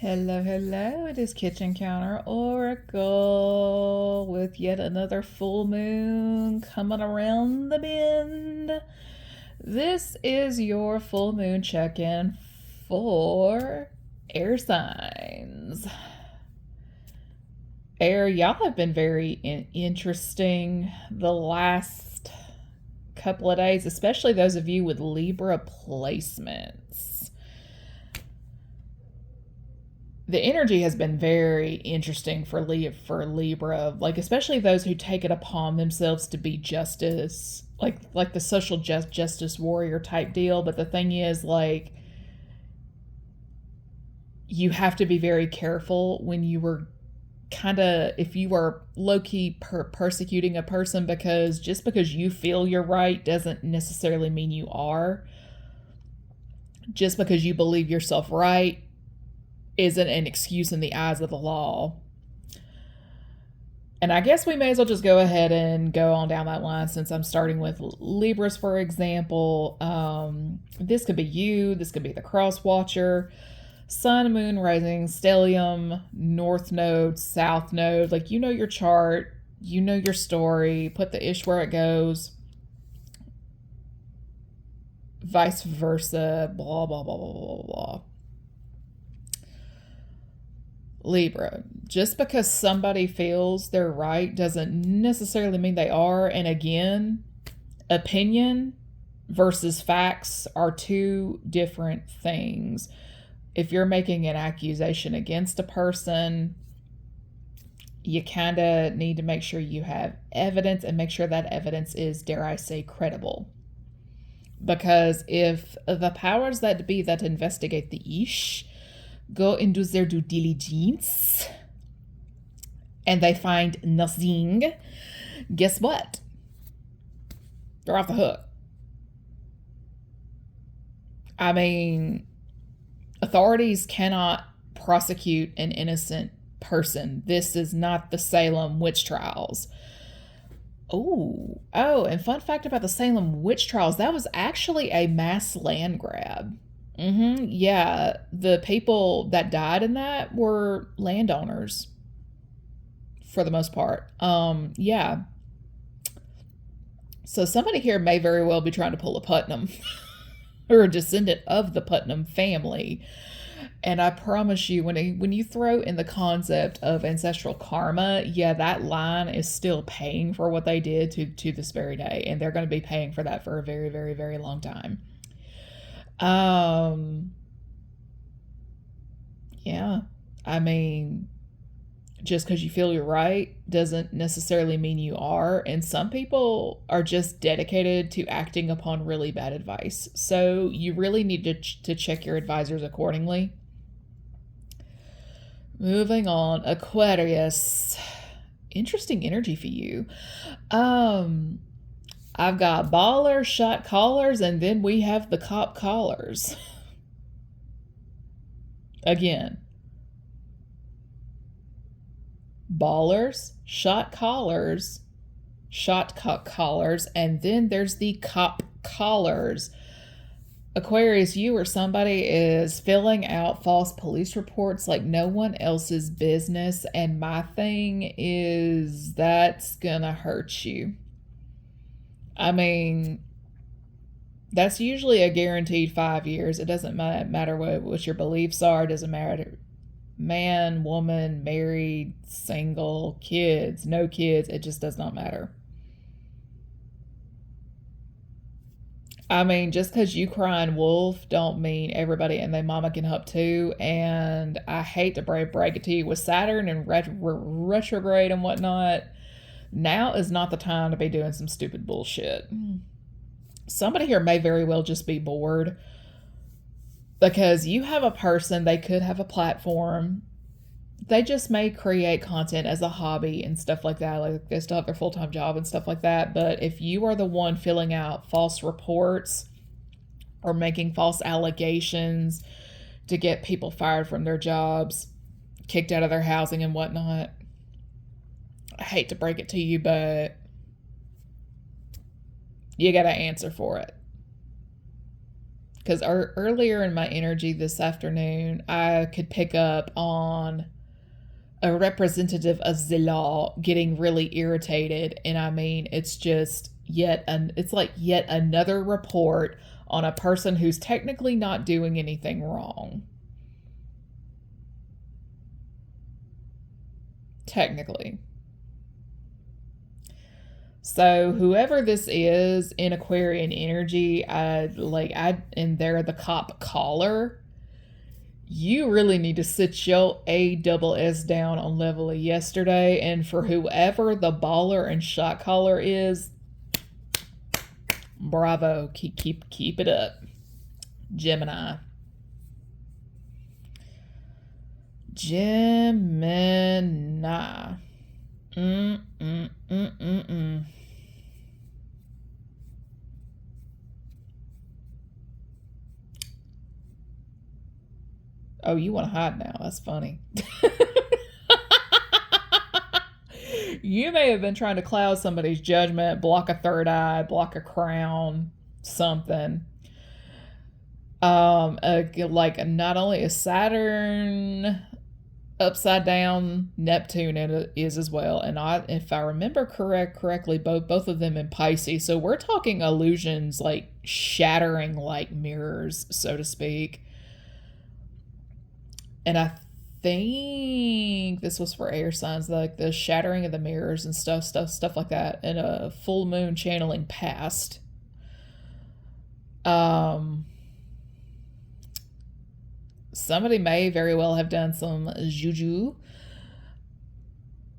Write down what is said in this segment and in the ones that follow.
Hello, hello. It is Kitchen Counter Oracle with yet another full moon coming around the bend. This is your full moon check in for air signs. Air, y'all have been very interesting the last couple of days, especially those of you with Libra placements. The energy has been very interesting for Libra, like especially those who take it upon themselves to be justice, like the social justice warrior type deal. But the thing is, like, you have to be very careful when you were if you are low-key persecuting a person, because just because you feel you're right doesn't necessarily mean you are. Just because you believe yourself right isn't an excuse in the eyes of the law. And I guess we may as well just go ahead and go on down that line, since I'm starting with Libras, for example. This could be you, this could be the cross watcher, sun, moon, rising, stellium, north node, south node. Like, you know your chart, you know your story, put the ish where it goes, vice versa, blah, blah, blah, blah, blah, blah. Libra, just because somebody feels they're right doesn't necessarily mean they are. And again, opinion versus facts are two different things. If you're making an accusation against a person, you kind of need to make sure you have evidence, and make sure that evidence is, dare I say, credible. Because if the powers that be that investigate the ish go and do their due diligence and they find nothing, guess what? They're off the hook. I mean, authorities cannot prosecute an innocent person. This is not the Salem witch trials. Oh, and fun fact about the Salem witch trials, that was actually a mass land grab. Yeah, the people that died in that were landowners for the most part. Yeah. So somebody here may very well be trying to pull a Putnam or a descendant of the Putnam family. And I promise you, when you throw in the concept of ancestral karma, yeah, that line is still paying for what they did to this very day, and they're going to be paying for that for a very, very, very long time. Yeah, I mean, just because you feel you're right doesn't necessarily mean you are. And some people are just dedicated to acting upon really bad advice. So you really need to check your advisors accordingly. Moving on, Aquarius. Interesting energy for you. I've got baller, shot callers, and then we have the cop callers. Again, ballers, shot callers, and then there's the cop callers. Aquarius, you or somebody is filling out false police reports like no one else's business, and my thing is that's gonna hurt you. I mean, that's usually a guaranteed 5 years. It doesn't matter what your beliefs are. It doesn't matter man, woman, married, single, kids, no kids. It just does not matter. I mean, just because you crying wolf don't mean everybody and their mama can help too. And I hate to break it to you, with Saturn and retrograde and whatnot, now is not the time to be doing some stupid bullshit. Somebody here may very well just be bored, because you have a person, they could have a platform, they just may create content as a hobby and stuff like that. Like, they still have their full-time job and stuff like that. But if you are the one filling out false reports or making false allegations to get people fired from their jobs, kicked out of their housing and whatnot, I hate to break it to you, but you got to answer for it. Because earlier in my energy this afternoon, I could pick up on a representative of the law getting really irritated. And I mean, it's just it's like yet another report on a person who's technically not doing anything wrong. Technically. So whoever this is in Aquarian energy, and they're the cop caller, you really need to sit your ASS down on level of yesterday. And for whoever the baller and shot caller is, bravo. Keep it up. Gemini. Gemini. Oh, you want to hide now. That's funny. You may have been trying to cloud somebody's judgment, block a third eye, block a crown, something. Like not only is Saturn upside down, Neptune is as well, and if I remember correctly, both of them in Pisces. So we're talking illusions like shattering like mirrors, so to speak. And I think this was for air signs, like the shattering of the mirrors and stuff like that, and a full moon channeling past. Somebody may very well have done some juju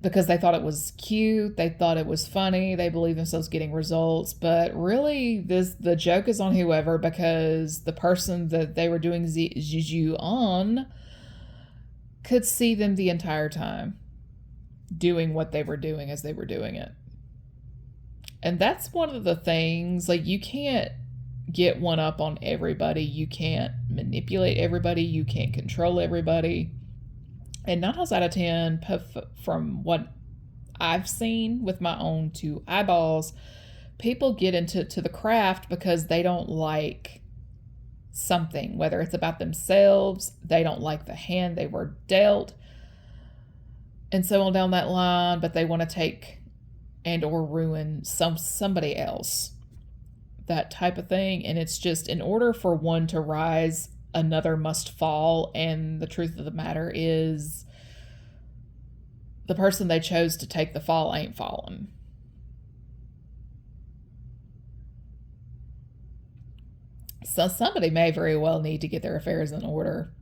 because they thought it was cute, they thought it was funny, they believe themselves getting results, but really the joke is on whoever, because the person that they were doing juju on could see them the entire time doing what they were doing as they were doing it. And that's one of the things, like, you can't get one up on everybody. You can't manipulate everybody. You can't control everybody. And 9 times out of 10, from what I've seen with my own 2 eyeballs, people get into the craft because they don't like something, whether it's about themselves, they don't like the hand they were dealt, and so on down that line, but they want to take and or ruin somebody else, that type of thing. And it's just, in order for one to rise, another must fall. And the truth of the matter is, the person they chose to take the fall ain't fallen. So somebody may very well need to get their affairs in order.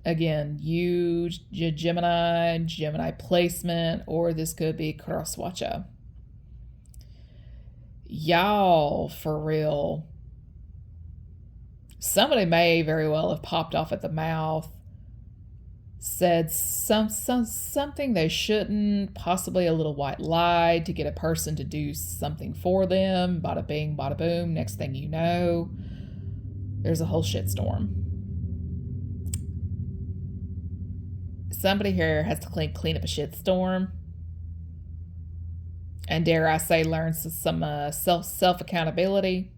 Again, you Gemini placement, or this could be crosswatcher. Y'all, for real. Somebody may very well have popped off at the mouth, said something they shouldn't, possibly a little white lie to get a person to do something for them. Bada bing, bada boom. Next thing you know, there's a whole shitstorm. Somebody here has to clean up a shitstorm, and dare I say, learn some self accountability.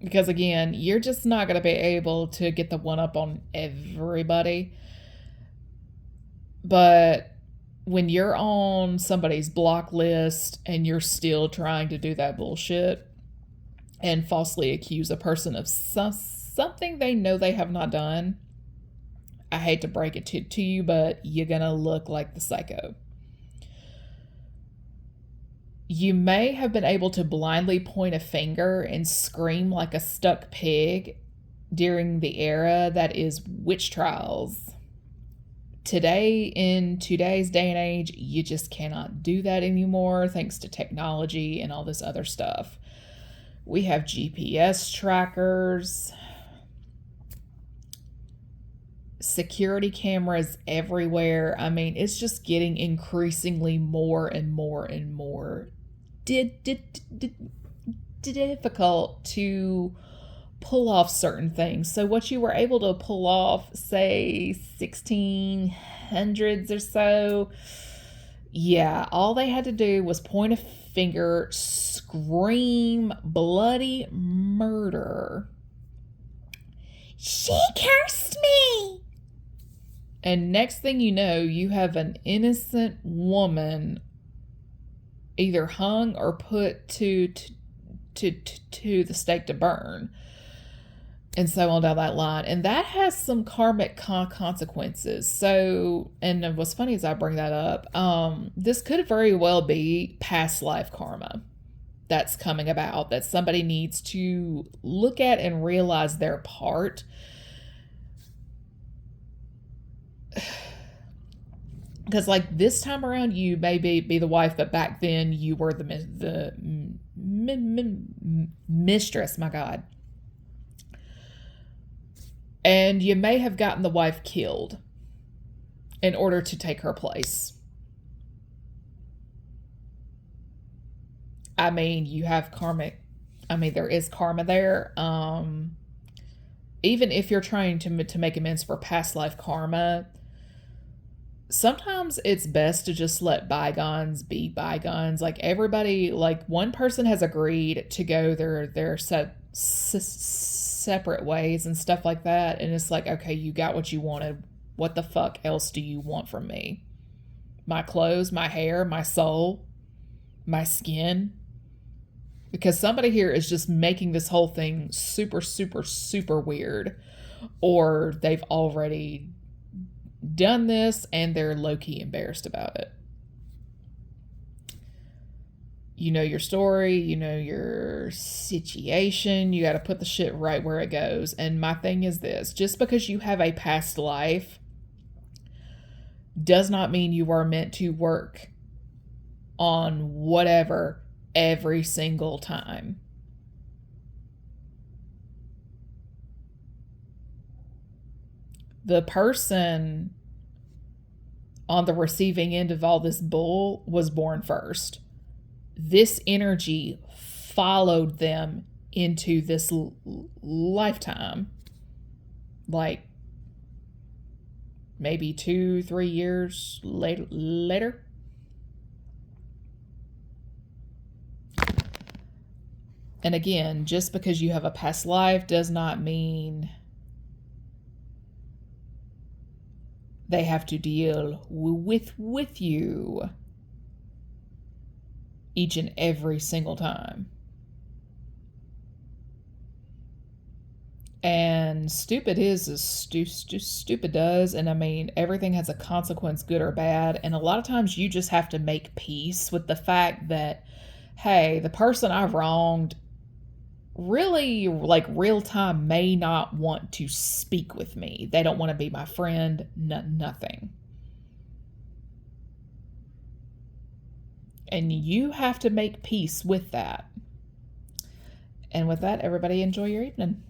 Because again, you're just not going to be able to get the one up on everybody. But when you're on somebody's block list and you're still trying to do that bullshit and falsely accuse a person of something they know they have not done, I hate to break it to you, but you're going to look like the psycho. You may have been able to blindly point a finger and scream like a stuck pig during the era that is witch trials. Today, in today's day and age, you just cannot do that anymore, thanks to technology and all this other stuff. We have GPS trackers, security cameras everywhere. I mean, it's just getting increasingly more and more and more difficult to pull off certain things. So what you were able to pull off, say 1600s or so, yeah, all they had to do was point a finger, scream bloody murder. She cursed me. And next thing you know, you have an innocent woman either hung or put to the stake to burn, and so on down that line. And that has some karmic consequences. So, and what's funny is I bring that up, this could very well be past life karma that's coming about, that somebody needs to look at and realize their part. Because like this time around, you may be the wife, but back then you were the mistress. My God. And you may have gotten the wife killed in order to take her place. I mean, you have karmic. I mean, there is karma there. Even if you're trying to make amends for past life karma, sometimes it's best to just let bygones be bygones. Like everybody, like one person has agreed to go their separate ways and stuff like that. And it's like, okay, you got what you wanted. What the fuck else do you want from me? My clothes, my hair, my soul, my skin? Because somebody here is just making this whole thing super, super, super weird. Or they've already done this and they're low-key embarrassed about it. You know your story, you know your situation, you got to put the shit right where it goes. And my thing is this, just because you have a past life does not mean you are meant to work on whatever every single time. The person on the receiving end of all this bull was born first. This energy followed them into this lifetime. Like maybe 2-3 years later. And again, just because you have a past life does not mean they have to deal with you each and every single time. And stupid is as stupid does. And I mean, everything has a consequence, good or bad. And a lot of times you just have to make peace with the fact that, hey, the person I've wronged really, like real time, may not want to speak with me. They don't want to be my friend, nothing. And you have to make peace with that. And with that, everybody enjoy your evening.